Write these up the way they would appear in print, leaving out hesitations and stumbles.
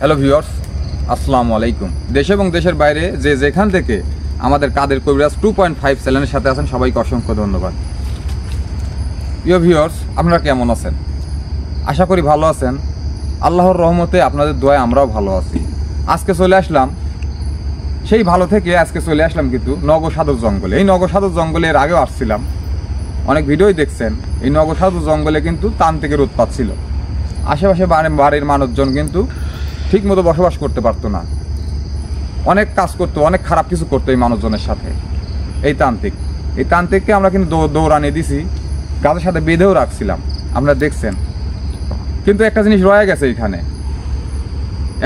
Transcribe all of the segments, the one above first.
Hello viewers, আসসালামু আলাইকুম। দেশ এবং দেশের বাইরে যে যেখান থেকে আমাদের কাদের কবিরাজ 2.5 চ্যানেলের সাথে আছেন সবাইকে অসংখ্য ধন্যবাদ। প্রিয় ভিউয়ার্স, আপনারা কেমন আছেন? আশা করি ভালো আছেন। আল্লাহর রহমতে আপনাদের দোয়ায় আমরাও ভালো আছি। আজকে চলে আসলাম সেই ভালো থেকে আজকে চলে আসলাম কিন্তু নগসাধু জঙ্গলে। এই নগসাধু জঙ্গলে এর আগেও আসছিলাম, অনেক ভিডিওই দেখছেন। এই নগসাধু জঙ্গলে কিন্তু তান্ত্রিকের উৎপাত ছিল। আশেপাশে বাড়ির মানুষজন কিন্তু ঠিক মতো বসবাস করতে পারতো না, অনেক কাজ করতো, অনেক খারাপ কিছু করতো এই মানুষজনের সাথে। এই তান্ত্রিককে আমরা কিন্তু দৌড়ানি দিছি, গাছের সাথে বেঁধেও রাখছিলাম, আপনারা দেখছেন। কিন্তু একটা জিনিস রয়ে গেছে, এখানে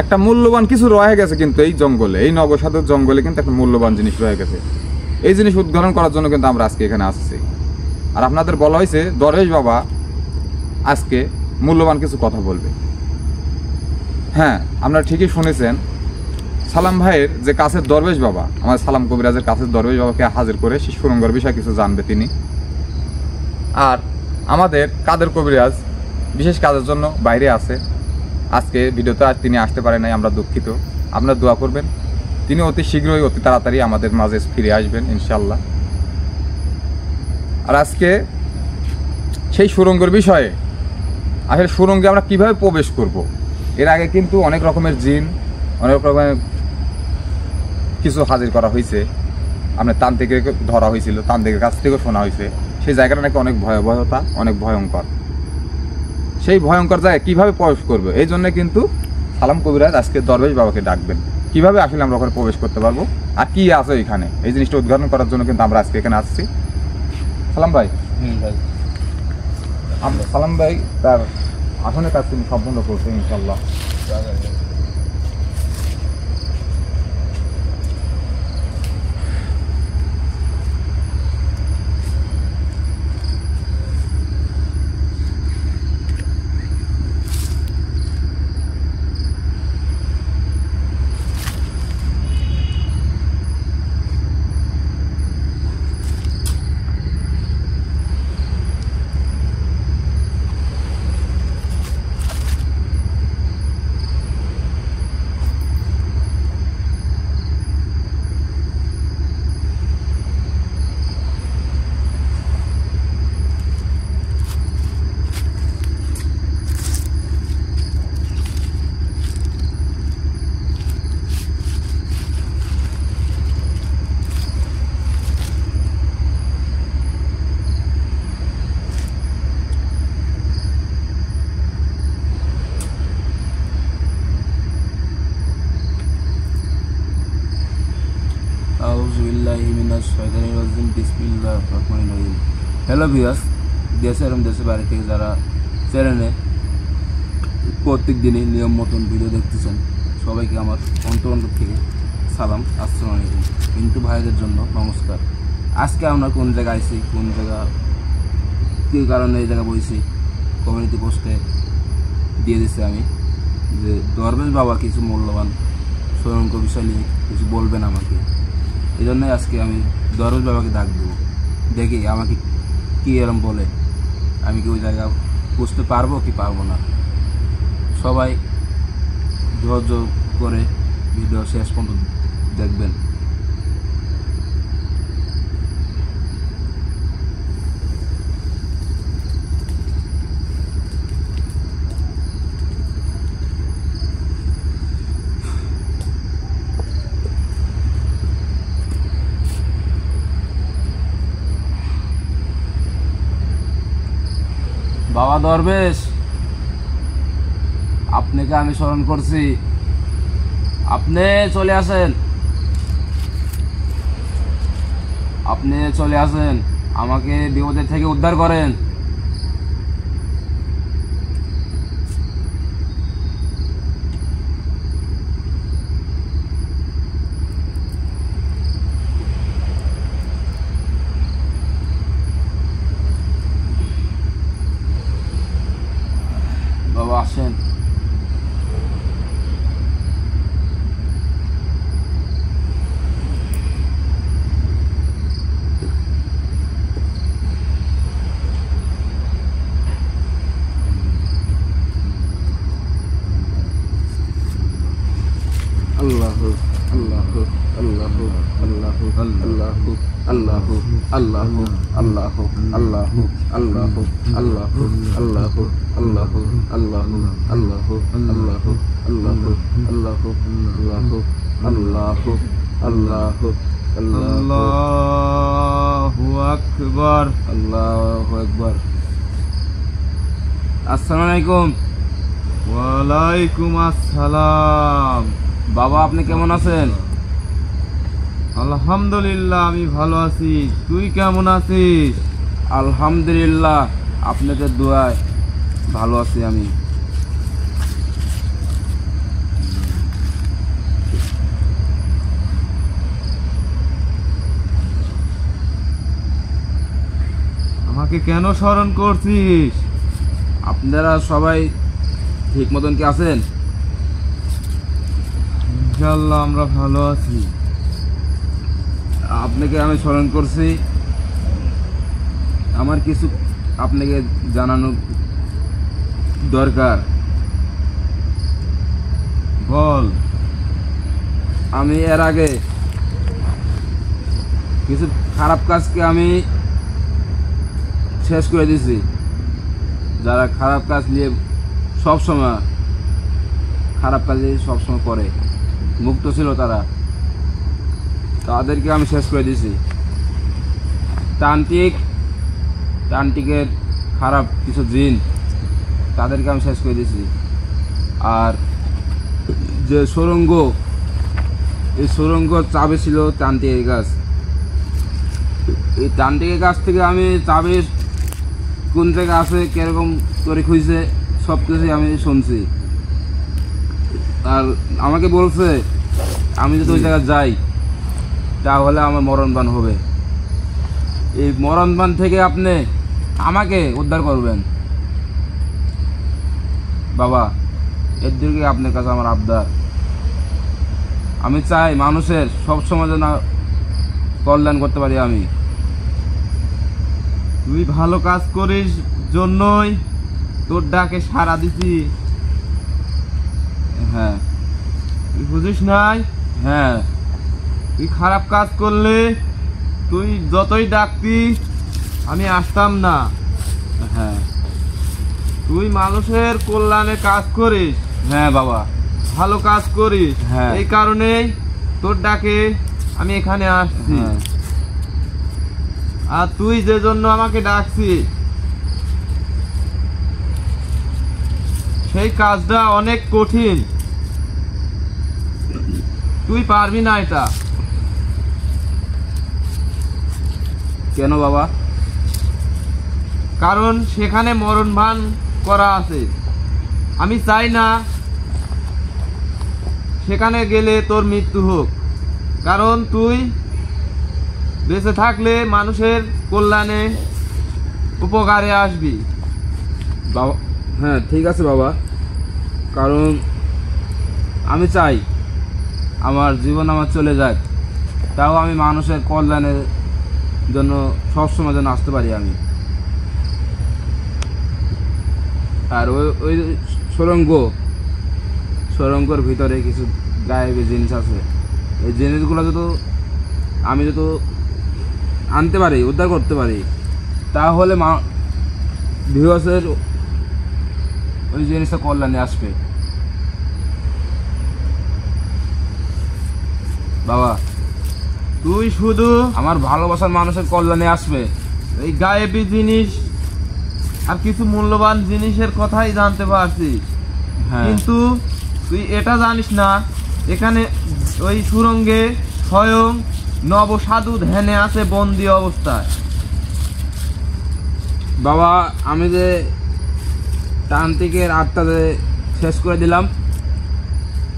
একটা মূল্যবান কিছু রয়ে গেছে কিন্তু এই জঙ্গলে, এই নগসাধুর জঙ্গলে কিন্তু একটা মূল্যবান জিনিস রয়ে গেছে। এই জিনিস উদ্ঘাটন করার জন্য কিন্তু আমরা আজকে এখানে আসছি। আর আপনাদের বলা হয়েছে দরবেশ বাবা আজকে মূল্যবান কিছু কথা বলবে। হ্যাঁ, আপনারা ঠিকই শুনেছেন। সালাম ভাইয়ের যে কাছের দরবেশ বাবা, আমাদের সালাম কবিরাজের কাছের দরবেশ বাবাকে হাজির করে সেই সুরঙ্গের বিষয়ে কিছু জানবে তিনি। আর আমাদের কাদের কবিরাজ বিশেষ কাজের জন্য বাইরে আছে, আজকে ভিডিওতে আর তিনি আসতে পারেন নাই, আমরা দুঃখিত। আপনারা দোয়া করবেন, তিনি অতি শীঘ্রই অতি তাড়াতাড়ি আমাদের মাঝে ফিরে আসবেন ইনশাল্লাহ। আর আজকে সেই সুরঙ্গের বিষয়ে, আসলে সুরঙ্গে আমরা কিভাবে প্রবেশ করব। এর আগে কিন্তু অনেক রকমের জিন, অনেক রকমের কিছু হাজির করা হয়েছে, আপনার তান্ত্রিকের ধরা হয়েছিল, তান্ত্রিকের কাছ থেকেও শোনা হয়েছে সেই জায়গাটা নাকি অনেক ভয়াবহতা, অনেক ভয়ঙ্কর। সেই ভয়ঙ্কর জায়গায় কীভাবে প্রবেশ করবে, এই জন্য কিন্তু সালাম কবিরাজ আজকে দরবেশ বাবাকে ডাকবেন, কীভাবে আসলে আমরা ওখানে প্রবেশ করতে পারবো আর কী আছে এখানে, এই জিনিসটা উদ্ঘাটন করার জন্য কিন্তু আমরা আজকে এখানে আসছি। সালাম ভাই, সালাম ভাই তার আসনের কাজ তিনি সম্পূর্ণ করছেন ইনশাল্লাহ। হ্যালো ভিউয়ার্স, দেশে এবং দেশের বাইরে থেকে যারা চ্যানেলে প্রত্যেক দিনই নিয়ম মতন ভিডিও দেখতেছেন সবাইকে আমার অন্তর থেকে সালাম, আসসালামু আলাইকুম। কিন্তু ভাইদের জন্য নমস্কার। আজকে আমরা কোন জায়গায় আইছি, কোন জায়গা কী কারণে এই জায়গায় বইছি, কমিউনিটি পোস্টে দিয়ে দিচ্ছি আমি যে দরবেশ বাবা কিছু মূল্যবান সুরঙ্গ বিষয় নিয়ে কিছু বলবেন আমাকে। এই জন্যই আজকে আমি দরবেশ বাবাকে ডাক দেবো, দেখি আমাকে কী এরম বলে, আমি কি ওই জায়গা বুঝতে পারবো কি পারবো না। সবাই ধৈর্য করে ভিডিও শেষ পর্যন্ত দেখবেন। বাবা দরবেশ, আপনাকে আমি স্মরণ করছি, আপনি চলে আসেন, আপনি চলে আসেন, আমাকে বিপদের থেকে উদ্ধার করেন। বাবা আসেন। আল্লাহ আল্লাহ আল্লাহ আল্লাহ আল্লাহ আল্লাহ আল্লাহ আল্লাহ আল্লাহ আল্লাহ আল্লাহ আল্লাহ আল্লাহ আল্লাহ আল্লাহ আল্লাহু আকবার আল্লাহু আকবার। আসসালামু আলাইকুম। ওয়ালাইকুম আসসালাম। বাবা, আপনি কেমন আছেন? আলহামদুলিল্লাহ, আমি ভালো আছি। তুই কেমন আছিস? আলহামদুলিল্লাহ, আপনাদের দোয়ায় ভালো আছি আমি। আমাকে কেন স্মরণ করছিস? আপনারা সবাই ঠিক মতন কি আছেন? ইনশাআল্লাহ আমরা ভালো আছি। আপনাকে আমি স্মরণ করছি, আমার কিছু আপনাকে জানানো দরকার। বল। আমি এর আগে কিছু খারাপ কাজকে আমি শেষ করে দিয়েছি। যারা খারাপ কাজ নিয়ে সবসময় খারাপ কাজে সবসময় করে, মুক্ত ছিল তারা, তাদেরকে আমি শেষ করে দিয়েছি। তান্ত্রিকের খারাপ কিছু জিন, তাদেরকে আমি শেষ করে দিয়েছি। আর যে সুড়ঙ্গ, এই সুড়ঙ্গ চাবি ছিল তান্ত্রিকের কাছ। এই তান্ত্রিকের কাছ থেকে আমি চাবির কোন জায়গা আছে, কিরকম করে খুঁজছে, সব কিছুই আমি শুনছি। আর আমাকে বলছে আমি যদি ওই জায়গায় যাই তাহলে আমার মরণবান হবে। এই মরণবান থেকে আপনি আমাকে উদ্ধার করবেন বাবা। এর দিকে আপনার কাছে আমার আবদার। আমি চাই মানুষের সবসময় যেন কল্যাণ করতে পারি আমি। তুই ভালো কাজ করিস জন্যই তোর ডাকে সাড়া দিছি। হ্যাঁ তুই বুঝিস নাই? হ্যাঁ, তুই খারাপ কাজ করলে তুই যতই ডাকতি আমি আসতাম না। হ্যাঁ, তুই মানুষের কল্যাণে কাজ করিস, হ্যাঁ বাবা, ভালো কাজ করিস। হ্যাঁ। এই কারণেই তোর ডাকে আমি এখানে আসছি। হ্যাঁ, আর তুই যে জন্য আমাকে ডাকছিস সেই কাজটা অনেক কঠিন, তুই পারবি না এটা। কেন বাবা? কারণ সেখানে মরণ ভান করা আছে। আমি চাই না সেখানে গেলে তোর মৃত্যু হোক, কারণ তুই বেঁচে থাকলে মানুষের কল্যাণে উপকারে আসবি। বাবা, হ্যাঁ ঠিক আছে বাবা, কারণ আমি চাই আমার জীবন আমার চলে যাক, তাও আমি মানুষের কল্যাণের জন্য সবসময় যেন আসতে পারি আমি। আর ওই সুড়ঙ্গর ভিতরে কিছু গায়েবী জিনিস আছে। এই জিনিসগুলো আমি যত আনতে পারি, উদ্ধার করতে পারি, তাহলে ভিউয়ার্সের ওই জিনিসটা কল্যাণে আসবে বাবা। তুই শুধু আমার ভালোবাসার মানুষের কল্যাণে আসবে। এই গায়েবী জিনিস আর কিছু মূল্যবান জিনিসের কথাই জানতে পারছিস, হ্যাঁ, কিন্তু তুই এটা জানিস না এখানে ওই সুড়ঙ্গে স্বয়ং নবসাধু ধ্যানে আছে বন্দি অবস্থায়। বাবা, আমি যে তান্ত্রিকের আত্মাতে শেষ করে দিলাম,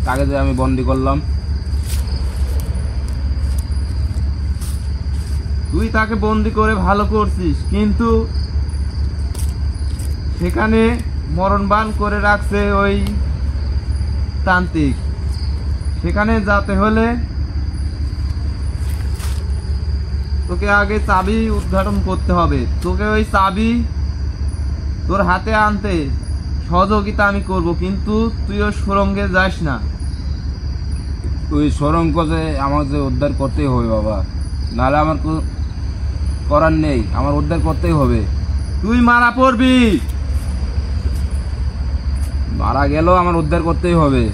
তাকে যে আমি বন্দি করলাম, তুই তাকে বন্দি করে ভালো করছিস, কিন্তু সেখানে মরণবান করে রাখছে ওই তান্ত্রিক। সেখানে যেতে হলে তোকে আগে চাবি উদ্ঘাটন করতে হবে। তোকে ওই চাবি তোর হাতে আনতে সহযোগিতা আমি করব, কিন্তু তুই ওই সুড়ঙ্গে যাস না। ওই সুড়ঙ্গ যে আমাকে উদ্ধার করতেই হবে বাবা, নাহলে আমার করার নেই, আমার উদ্ধার করতেই হবে। তুই মারা পড়বি। মারা গেলেও আমার উদ্ধার করতেই হবে।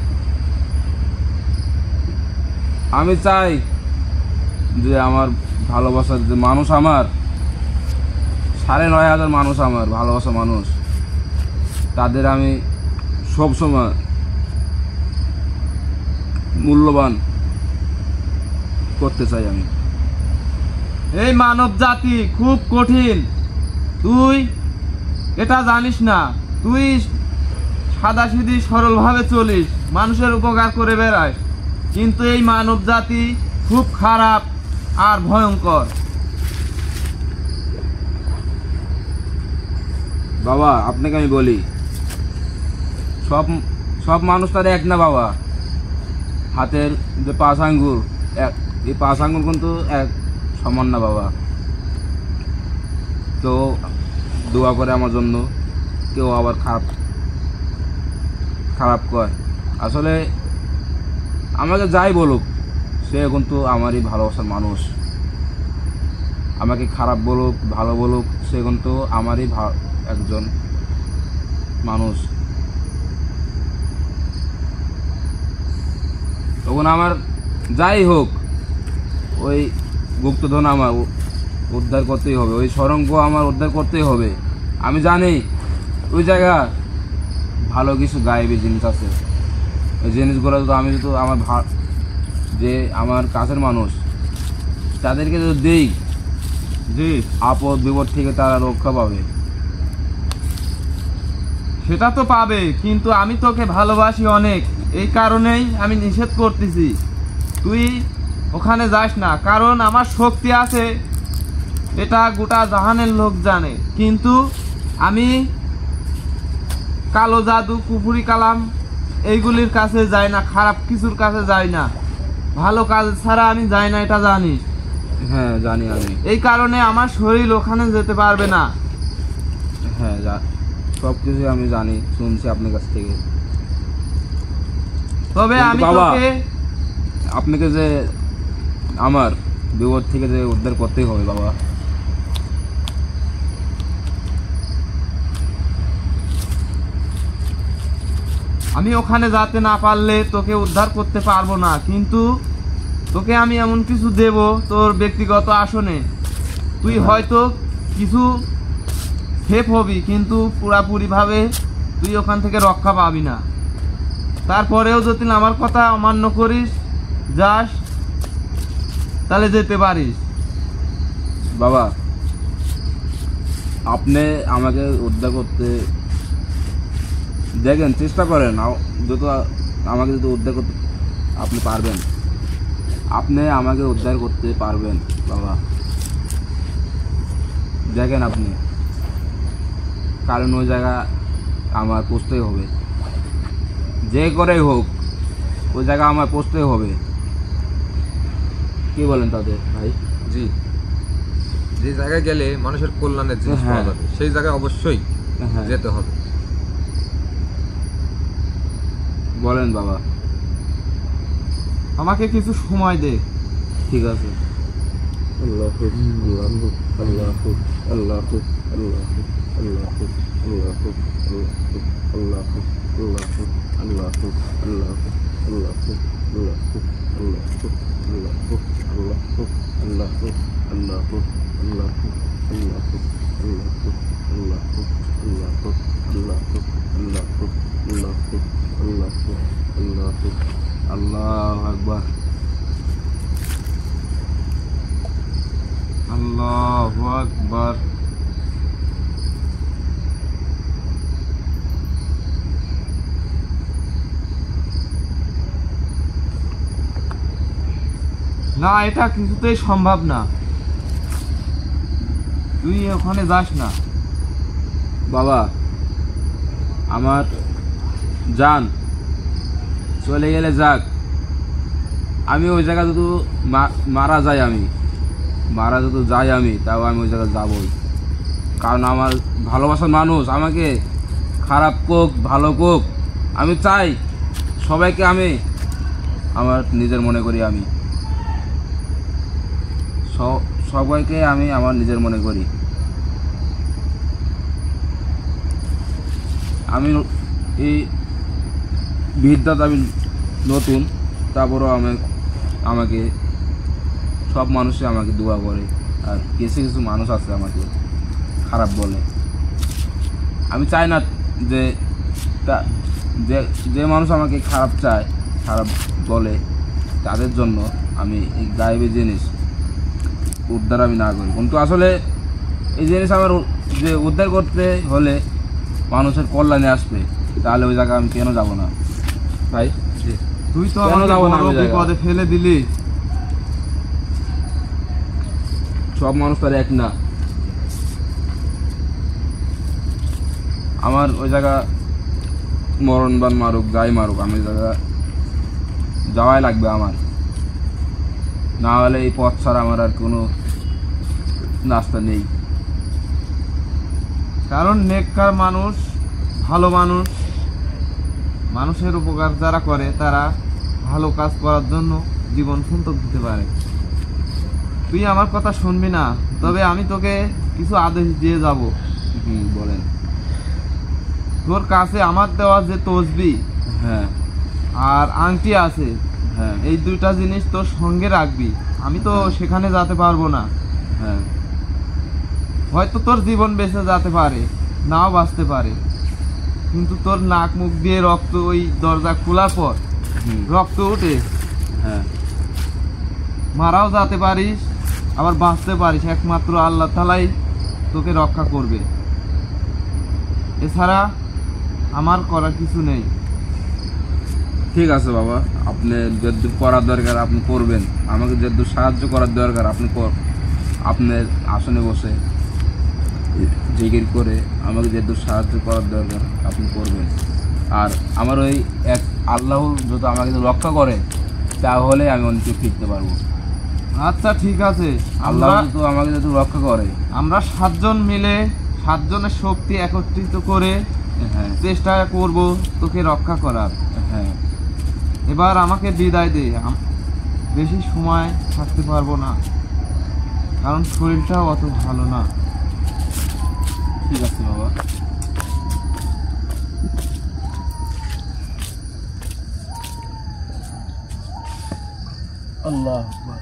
আমি চাই যে আমার ভালোবাসার যে মানুষ, আমার 9,500 মানুষ, আমার ভালোবাসা মানুষ, তাদের আমি সবসময় মূল্যবান করতে চাই আমি। এই মানব জাতি খুব কঠিন, তুই এটা জানিস না। তুই সাদাসিধি সরলভাবে চলিস, মানুষের উপকার করে বেড়াস, কিন্তু এই মানব জাতি খুব খারাপ আর ভয়ঙ্কর। বাবা, আপনাকে আমি বলি, সব সব মানুষ তার এক না বাবা। হাতের যে 5 আঙ্গুল, এই 5 আঙ্গুল কিন্তু এক সমান না বাবা। কেউ দোয়া করে আমার জন্য, কেউ আবার খারাপ কয়। আসলে আমাকে যাই বলুক, সে কিন্তু আমারই ভালোবাসার মানুষ। আমাকে খারাপ বলুক ভালো বলুক, সে কিন্তু আমারই একজন মানুষ। তখন আমার যাই হোক, ওই গুপ্তধন আমার উদ্ধার করতেই হবে, ওই সরঙ্গ আমার উদ্ধার করতেই হবে। আমি জানি ওই জায়গা ভালো কিছু গায়েবী জিনিস আছে। ওই জিনিসগুলো তো আমি তো আমার যে আমার কাছের মানুষ, তাদেরকে যদি দিই, জি, আপদ বিপদ থেকে তারা রক্ষা পাবে। সেটা তো পাবে, কিন্তু আমি তোকে ভালোবাসি অনেক, এই কারণেই আমি নিষেধ করতেছি তুই ওখানে যাস না। কারণ আমার শক্তি আছে, এটা গোটা জাহানের লোক জানে, কিন্তু আমি কালো জাদু, কুফুরি কালাম এইগুলির কাছে যাই না, খারাপ কিছুর কাছে যাই না, ভালো কাজ ছাড়া আমি যাই না, এটা জানিস। হ্যাঁ জানি আমি। এই কারণে আমার শরীর ওখানে যেতে পারবে না। হ্যাঁ সব কিছু আমি জানি, শুনছি আপনার কাছ থেকে। তবে কিন্তু আমি বাবা, তোকে আপনাকে যে আমার বিপদ থেকে যে উদ্ধার করতেই হবে বাবা। আমি ওখানে যেতে না পারলে তোকে উদ্ধার করতে পারবো না, কিন্তু তোকে আমি এমন কিছু দেব তোর ব্যক্তিগত আসনে, তুই হয়তো কিছু সেফ হবি, কিন্তু পুরাপুরি ভাবে তুই ওখান থেকে রক্ষা পাবি না। তারপরেও যদি আমার কথা অমান্য করিস, যাস, তাহলে যেতে পারিস। বাবা, আপনি আমাকে উদ্ধার করতে দেখেন, চেষ্টা করেন, যত আমাকে যদি উদ্ধার করতে আপনি পারবেন, আপনি আমাকে উদ্ধার করতে পারবেন বাবা। দেখেন আপনি, কারণ ওই জায়গা আমার পৌঁছতেই হবে, যে করেই হোক ওই জায়গা আমার পৌঁছতেই হবে। কি বলেন তাদের ভাই? জি, যে জায়গায় গেলে মানুষের কল্যাণের জিনিস পাওয়া যাবে, সেই জায়গায় অবশ্যই হ্যাঁ যেতে হবে। বলেন বাবা। আমাকে কিছু সময় দে। ঠিক আছে। আল্লাহ আল্লাহ আল্লাহ আল্লাহ আল্লাহ আল্লাহ আল্লাহ আল্লাহ আল্লাহু আকবার। আল্লাহু আকবার। না, এটা কিছুতেই সম্ভব না, তুই ওখানে যাস না। বাবা, আমার জান চলে গেলে যাক, আমি ওই জায়গা যদি মারা যাই আমি তাও আমি ওই জায়গায় যাবই। কারণ আমার ভালোবাসার মানুষ আমাকে খারাপ কোক ভালো কোক, আমি চাই সবাইকে আমি আমার নিজের মনে করি। আমি সবাইকে আমি আমার নিজের মনে করি। আমি এই বিদ্যাতে আমি নতুন, তারপরেও আমাকে সব মানুষই আমাকে দোয়া করে, আর কিছু কিছু মানুষ আছে আমাকে খারাপ বলে। আমি চাই না যে যে মানুষ আমাকে খারাপ চায়, খারাপ বলে, তাদের জন্য আমি এই গায়েবী জিনিস উদ্ধার আমি না করি। কিন্তু আসলে এই জিনিস আমার যে উদ্ধার করতে হলে মানুষের কল্যাণে আসবে, তাহলে ওই জায়গায় আমি কেন যাব না ভাই? তুই তো কেন আমাকে যাবো না বড় ওই জায়গায়? বিপদে ফেলে দিলি। সব মানুষ তার এক না। আমার ওই জায়গা মরণবান মারুক, যাই মারুক, আমি ওই জায়গা যাওয়াই লাগবে আমার। না হলে এই পথ ছাড়া আমার আর কোনো রাস্তা নেই। কারণ নেককার মানুষ, ভালো মানুষ, মানুষের উপকার যারা করে তারা ভালো কাজ করার জন্য জীবন সুন্দর দিতে পারে। তুই আমার কথা শুনবি না, তবে আমি তোকে কিছু আদেশ দিয়ে যাব। বলেন। তোর কাছে আমার দেওয়া যে তসবি হ্যাঁ আর আংটি আছে, হ্যাঁ এই দুইটা জিনিস তোর সঙ্গে রাখবি। আমি তো সেখানে যেতে পারবো না, হ্যাঁ হয়তো তোর জীবন বেঁচে যেতে পারে, নাও বাঁচতে পারে, কিন্তু তোর নাক মুখ দিয়ে রক্ত, ওই দরজা খোলার পর রক্ত উঠে হ্যাঁ মারাও যেতে পারিস, আবার বাঁচতে পারিস। একমাত্র আল্লাহ তাআলাই তোকে রক্ষা করবে, এছাড়া আমার করার কিছু নেই। ঠিক আছে বাবা, আপনি যদ্দূর করার দরকার আপনি করবেন, আমাকে যদ্দূর সাহায্য করার দরকার আপনি আপনার আসনে বসে জিকির করে আমাকে যদ্দূর সাহায্য করার দরকার আপনি করবেন। আর আমার ওই এক আল্লাহ যত আমাকে রক্ষা করে, তাহলে আমি অনেকে ফিরতে পারবো। আচ্ছা ঠিক আছে, আল্লাহ আমরা যত আমাকে যত রক্ষা করে। আমরা 7 জন মিলে 7 জনের শক্তি একত্রিত করে হ্যাঁ চেষ্টা করব তোকে রক্ষা করার। হ্যাঁ এবার আমাকে বিদায় দে, বেশি সময় থাকতে পারবো না, কারণ শরীরটাও অত ভালো না। ঠিক আছে বাবা। আল্লাহ আকবার।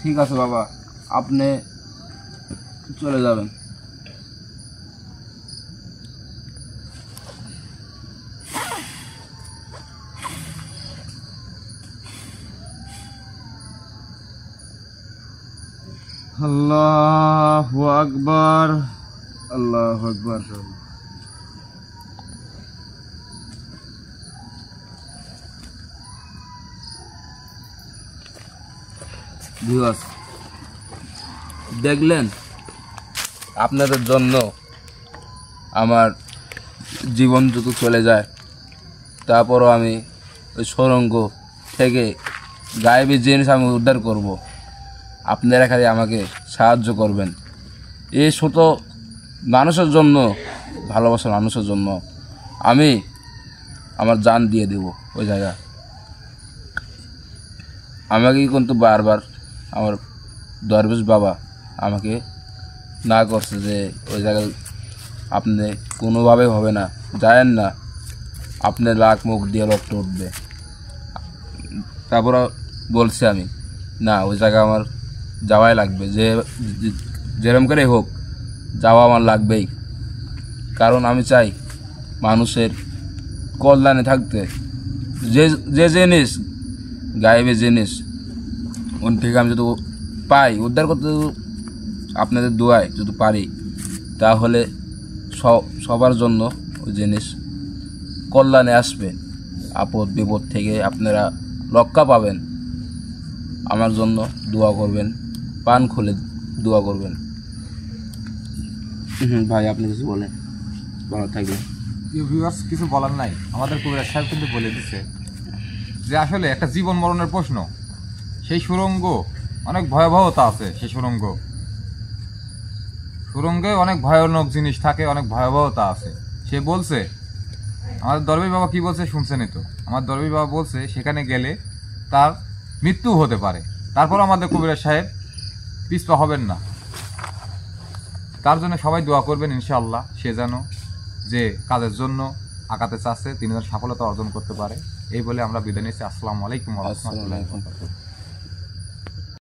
ঠিক আছে বাবা, আপনি চলে যাবেন। আল্লাহু আকবার। আল্লাহু আকবার। ভিউয়ার্স, দেখলেন, আপনাদের জন্য আমার জীবন যত চলে যায়, তারপরও আমি ওই সুড়ঙ্গ থেকে গায়েবী জিনিস আমি উদ্ধার করব। আপনারা খালি আমাকে সাহায্য করবেন। এই ছোট মানুষের জন্য, ভালোবাসার মানুষের জন্য আমি আমার জান দিয়ে দেব ওই জায়গায়। আমাকে কিন্তু বারবার আমার দরবেশ বাবা আমাকে না করছে যে ওই জায়গায় আপনি কোনোভাবে হবে না, যায়েন না, আপনি লাখ মুখ দিয়ে রক্ত উঠবে। তারপর বলছি আমি, না, ওই জায়গা আমার যাওয়াই লাগবে, যেরকম করে হোক যাওয়া আমার লাগবেই। কারণ আমি চাই মানুষের কল্যাণে থাকতে। যে জিনিস গায়েবী জিনিস ওন থেকে আমি যদি পাই, উদ্ধার করতে আপনাদের দোয়ায় যদি পারি, তাহলে সবার জন্য ওই জিনিস কল্যাণে আসবে। আপদ বিপদ থেকে আপনারা রক্ষা পাবেন। আমার জন্য দোয়া করবেন, পান খুলে দোয়া করবেন। ভাই আপনি কিছু বলেন, ভালো থাকবেন। ভিউয়ার্স, কিছু বলার নাই। আমাদের কবিরাজ সাহেব কিন্তু বলে দিচ্ছে যে আসলে একটা জীবন মরণের প্রশ্ন। সেই সুড়ঙ্গ অনেক ভয়াবহতা আছে, সেই সুড়ঙ্গ সুরঙ্গে অনেক ভয়ানক জিনিস থাকে, অনেক ভয়াবহতা আছে। সে বলছে, আমাদের দরবেশ বাবা কি বলছে শুনছেনই তো। আমার দরবেশ বাবা বলছে সেখানে গেলে তার মৃত্যু হতে পারে। তারপর আমাদের কবিরাজ সাহেব পিছপা হবেন না। তার জন্য সবাই দোয়া করবেন ইনশাআল্লাহ, সে যেন যে কাজের জন্য আগাতে চাচ্ছে তিনি যেন সফলতা অর্জন করতে পারে। এই বলে আমরা বিদায় নিচ্ছি। আসসালামু আলাইকুম ওয়া রাহমাতুল্লাহি ওয়া বারাকাতুহু।